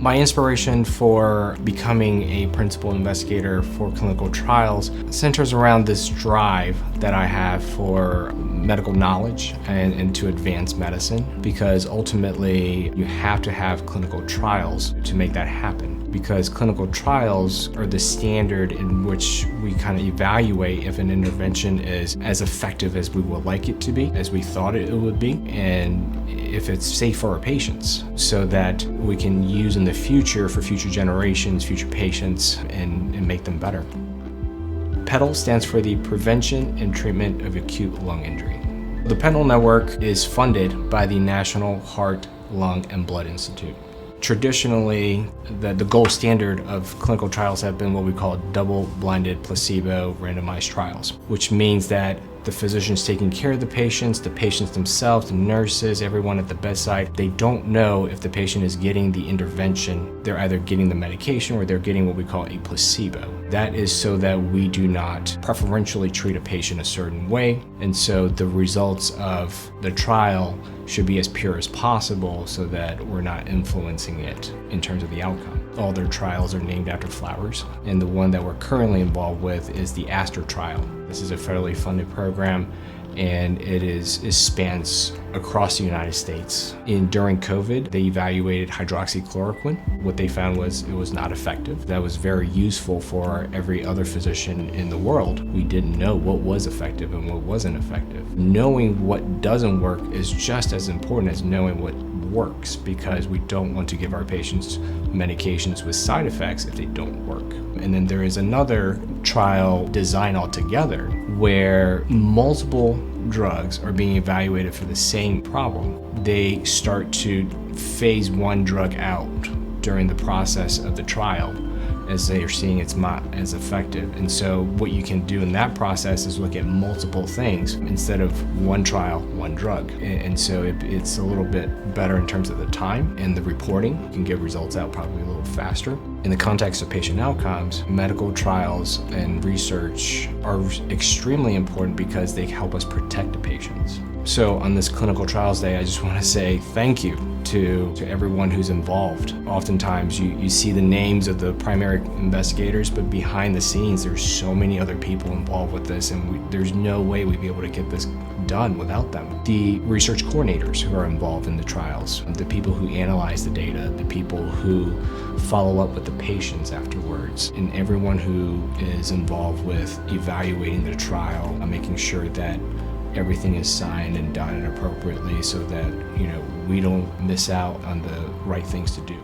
My inspiration for becoming a principal investigator for clinical trials centers around this drive that I have for medical knowledge and to advance medicine, because ultimately you have to have clinical trials to make that happen. Because clinical trials are the standard in which we kind of evaluate if an intervention is as effective as we would like it to be, as we thought it would be, and if it's safe for our patients, so that we can use in the future for future generations, future patients, and make them better. PEDAL stands for the Prevention and Treatment of Acute Lung Injury. The PEDAL network is funded by the National Heart, Lung, and Blood Institute. Traditionally, the gold standard of clinical trials have been what we call double-blinded placebo randomized trials, which means that the physicians taking care of the patients themselves, the nurses, everyone at the bedside, they don't know if the patient is getting the intervention. They're either getting the medication or they're getting what we call a placebo. That is so that we do not preferentially treat a patient a certain way, and so the results of the trial should be as pure as possible so that we're not influencing it in terms of the outcome. All their trials are named after flowers, and the one that we're currently involved with is the ASTER trial. This is a federally funded program, and it spans across the United States. During COVID, they evaluated hydroxychloroquine. What they found was it was not effective. That was very useful for every other physician in the world. We didn't know what was effective and what wasn't effective. Knowing what doesn't work is just as important as knowing what works, because we don't want to give our patients medications with side effects if they don't work. And then there is another trial design altogether where multiple drugs are being evaluated for the same problem. They start to phase one drug out during the process of the trial as they are seeing it's not as effective. And so what you can do in that process is look at multiple things instead of one trial, one drug. And so it's a little bit better in terms of the time and the reporting. You can get results out probably a little faster. In the context of patient outcomes, medical trials and research are extremely important because they help us protect the patients. So on this Clinical Trials Day, I just want to say thank you to everyone who's involved. Oftentimes you see the names of the primary investigators, but behind the scenes there's so many other people involved with this, and there's no way we'd be able to get this done without them. The research coordinators who are involved in the trials, the people who analyze the data, the people who follow up with the patients afterwards, and everyone who is involved with evaluating the trial, making sure that everything is signed and done appropriately so that we don't miss out on the right things to do.